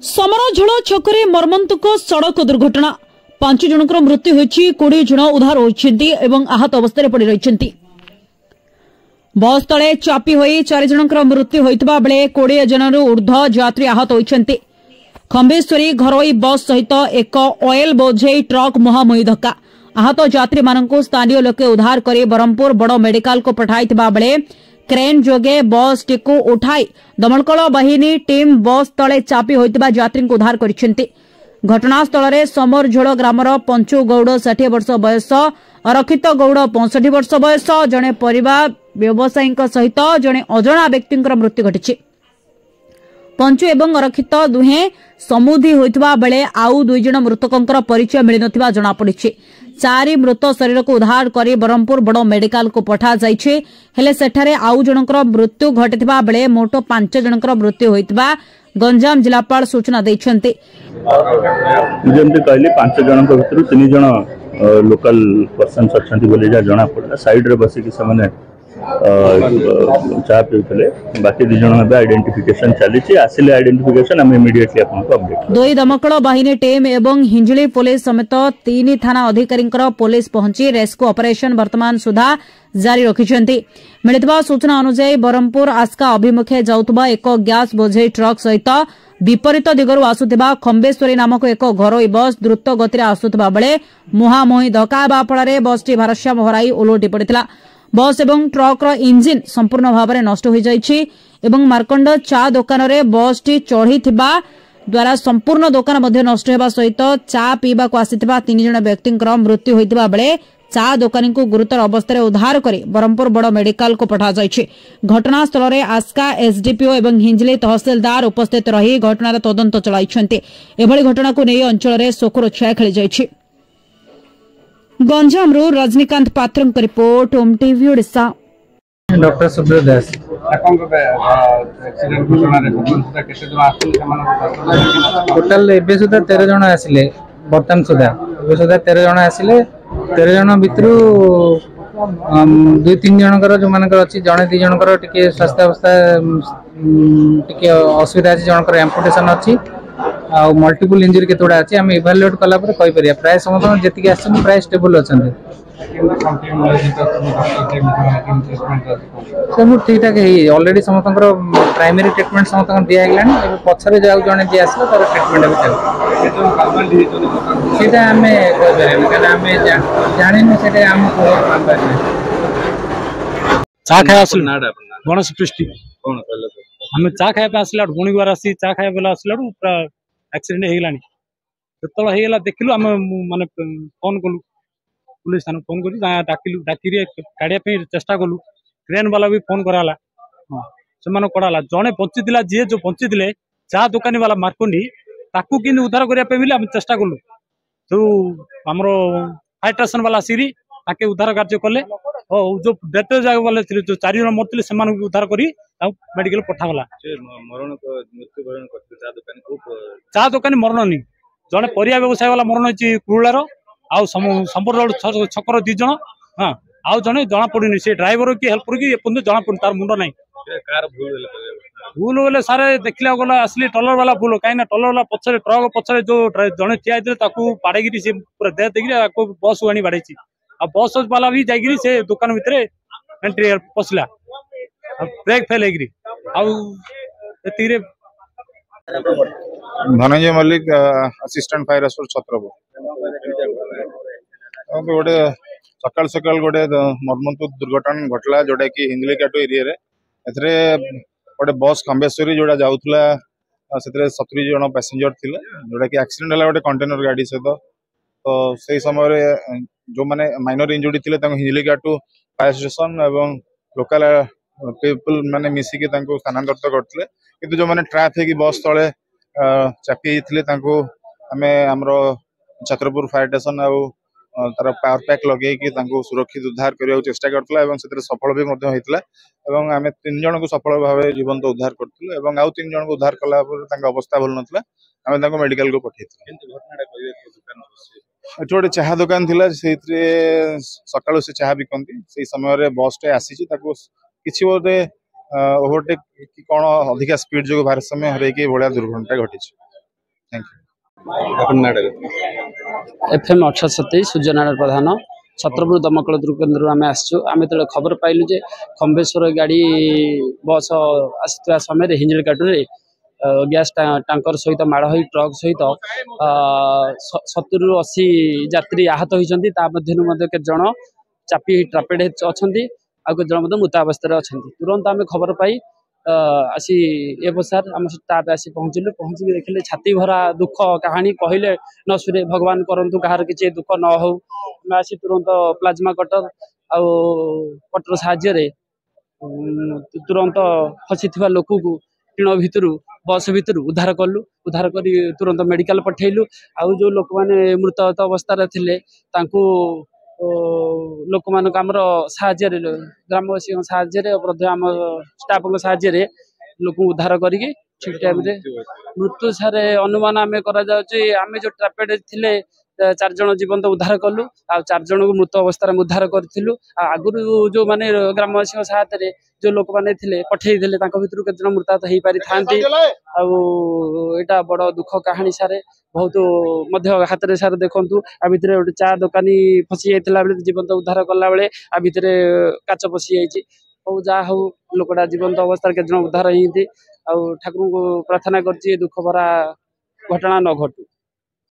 समरझोल छकरे मर्मन्तुक सड़क दुर्घटना 5 जनकर मृत्यु होइछि 20 जन उद्धार होइछन्ति एवं आहत अवस्था पड़ी रहिछन्ति। बस तले चापी होई 4 जनकर मृत्यु होइतबा बेले 20 जनरु ऊर्ध्व यात्री आहत होइछन्ति। खंबेश्वरी घरोई बस सहित एक ऑयल बोझेई ट्रक मुहांमुही धक्का आहत यात्री मानकु स्थानीय लोके उद्धार करी ब्रह्मपुर बड़ मेडिकल को पठाइतबा बेले क्रेन जोगे बस टिकु उठाई दमकल बाहिनी टीम बस तले चापी होइतबा यात्री को उद्धार करिसेंति। घटनास्थल में समरझोल ग्रामर पंचु गौड़ 60 वर्ष बयस अरक्षित गौड़ 65 वर्ष बयस जड़े परिवार व्यवसायी सहित जड़े अजणा व्यक्ति मृत्यु घटी। पंचु एवं अरक्षित दुहे समुधी होइतबा बेले आउ 2 जन मृतकंकर परिचय मिल नथिबा जणा पड़िछि। 4 मृत शरीर को उद्धार करी ब्रह्मपुर बड़ मेडिकल को पठा जाइछि। हेले सेठारे आउ जनकर मृत्यु घटितबा बेले मोट 5 जनकर मृत्यु होइतबा गंजाम जिलापाल सूचना दैछन्ति। जेमति कहली 5 जनक भितर 3 जन लोकल पर्सन्स अछन्ति बोली जा जणा पड़ला। साइड रे बसी कि समने चा पीउतले बाकी 2 जन आइडेंटिफिकेशन चली आसिले आइडेंटिफिकेशन हम इमीडिएटली आपको अपडेट। 2 दमकल बाहिनी टीम एवं हिंजली पुलिस समेत 3 थाना अधिकारी पुलिस पहुंची रेस्क्यू ऑपरेशन वर्तमान सुधा जारी रखिछन्ति। मिलितबा सूचना अनुसार ब्रह्मपुर आस्का अभिमुखे जाउतबा एक गैस बोझेई ट्रक सहित विपरीत दिगरु आसुथिबा खंबेश्वरी नामक एक घरोई बस द्रुत गति आसुथिबा बेले मुहांमुही धक्का हेबा फଳରେ बसटी भारसाम्य हराई ओलटी पड़ितला। बस एवं ट्रक इंजिन संपूर्ण भाव में नष्ट हो जाइछि एवं मार्कंड चा दुकान रे बस टी चढ़ी द्वारा संपूर्ण दुकान मध्य नष्ट होगा सहित चा पीवा को आसीथिबा 3 जन व्यक्ति मृत्यु होइतिबा बेले चा दुकानी को गुरुतर अवस्था उद्धार करी ब्रह्मपुर बड़ मेडिकल को पठा जाइछि। घटनास्थल में आस्का एसडीपीओ एवं हिंजली तहसीलदार उपस्थित रही घटनार तदंत चलाइछन्ति। एभली घटना को नहीं अंचल में शोकर छाया खेली जाइछि। गंजाम रजनीकांत पात्र रिपोर्ट ओम टीवी ओडिशा। डॉक्टर सुब्रत दास टोटाल एबे सुधा 13 जन आसिले बर्तमान सुधा एबे सुधा 13 जन आसिले 13 जन भितर 2-3 जनकर जो मानकर अछि जने 2 जनकर टिके स्वास्थ्य अवस्था टिके असुविधा अछि जनकर एम्पुटेशन अछि आ मल्टीपल इंजरी के तोड़ा अछि हम इवैल्यूएट कला पर कहि परिया प्राय समस्त जेतिक आछन प्राय स्टेबल अछन सब ठीक ठाक है ऑलरेडी समस्त प्राइमरी ट्रीटमेंट समस्त दिया गेलानी एबे पछरे जाउ जने जे आसला तर ट्रीटमेंट भी चल सेटा हमें कहि परिया कारण हमें जानिन सेटा हम चा खाय आसल गणेश पृष्टि कोन कहले हम चा खाय पे आसला गुणी बार आसी चा खाय बेला आसला पूरा एक्सीडेंट हे गेलानी ततल हे गेला देखिलु हम माने फोन कलु पुलिस थाना फोन करी डाकिलु डाकिरे काढिया पे चेष्टा कलु ट्रेन वाला भी फोन कराला से माने कडाला जने पहुंचीतिला जे जो पहुंचीतिले चा दुकानी वाला मार्कोंडी ताकू किन उद्धार करिया पे मिला हम चेष्टा कलु तो हमरो फायर स्टेशन वाला सिरी ताके उद्धार कार्य कले और जो डेथ जाग वाले जो 4 जन मरतिले से माने उद्धार करी मेडिकल पठागला मरण को मृत्यु भरण करते चा दुकानी मरण नहीं जने परिया व्यवसाय वाला मरण होची कुरुलार आउ संपर्क छकर 2 जन हां आउ जने जना पड़िनी से ड्राइवर की हेल्पर की एपन जना पड़ तार मुंड नहीं कार भूल बोले सारे देखला गला असली टलर वाला भूल काइना टलर वाला पछरे ट्रक पछरे जो जने ठिया आइले ताकू पाड़ेगिरी से पूरा दे देगिरी ताकू बस वाणी बाड़ैची आ बस वाला भी जाइगिरी से दुकान भितरे एंट्री पसला ब्रेक फेल हेगिरी आ एतिरे Dhananjay Mallik assistant fire expert Chhatrapur गोटे सकाल सकाल गोटे मर्मन्तुक दुर्घटना घटला जोटा कि हिंजली काटो एरिया रे एथरे गोटे बस खंबेश्वरी जोड़ा जाउथला सेतरे 70 जन पैसेंजर थिले जोटा कि एक्सीडेंट हला गोटे कंटेनर गाड़ी सहित तो से समय रे जो माने माइनर इंजुरी थिले तांको हिंजली काटो फायर स्टेशन एवं लोकल पीपल माने मिसी के तांको स्थानांतरित करथिले किंतु जो माने ट्रैप है कि बस तले चापी थिले तांको हमें हमरो छत्रपुर फायर स्टेशन आ तार पावर पैक लगे कि सुरक्षित उद्धार करने चेष्टा करथिला एवं सेतरे सफल भी मध्य होइतला एवं आमे 3 जन को सफल भाव जीवंत उद्धार करथिलु एवं आउ 3 जन को उद्धार कला पर तांका अवस्था भल नथला आमे तांको मेडिकल को पठेथिलु। किंतु घटनाटा कहिए दुकान एठी गोटे चाहा दुकान थिला सेतरे सकाळो से चाहा बिकंती से समय रे बस टे आसी ताको किछि बोले ओवरटेक कि कोन अधिका स्पीड जो भारसाम्य हरै कि भलिया दुर्घटना घटिछि। थैंक यू FM 1827 सूर्यनारायण प्रधान छत्रपुर दमकल केन्द्र आम आम जो खबर पाइलु जे खंबेश्वर गाड़ी बस आसुवा समय हिंजल काटुरे गैस टांकर सहित माड़ हो ट्रक सहित 70 ରୁ 80 यात्री आहत होती केत जन चापी ट्रापेड अच्छा आ केत जन मृतावस्था अच्छा तुरंत आम खबर पाई आसी एवसार आम स्टाफ आसी पहुँचलु पहुँचिक देखिले छाती भरा दुख कहानी कहले न सुरे भगवान करंतु कहार किसी दुख न हो आसी तुरंत प्लाज्मा कटर आउ कटर साहाय्य तुरंत फसी लोक को टीण भितर बस भितर उद्धार कलु उद्धार कर तुरंत मेडिकल पठेलु आउ जो लोक मैंने मृत अवस्था थे लोक मान साहाय्य ग्रामवासी साहाय्य आम स्टाफ साहाय्य लोक उद्धार करी ठीक टाइम मृत्यु सारे अनुमान आम आम जो ट्रापेड थे 4 जन जीवंत उद्धार कलु आ 4 जन को मृत अवस्था उद्धार करूँ आगुरी जो माने ग्रामवासी सहायता जो लोक मैंने पठे भर केत जन मृताहत हो पारि था बड़ दुख कहानी सारे बहुत हाथ में सारे देखु आ भितर गोटे चा दुकानी फसी जाता बेले जीवंत उद्धार कला बेले आ भितर काच पशि जाइए हूँ जहाँ हूँ लोकटा जीवंत अवस्था केत जन उद्धार होती ठाकुर को प्रार्थना कर दुख भरा घटना न घटू।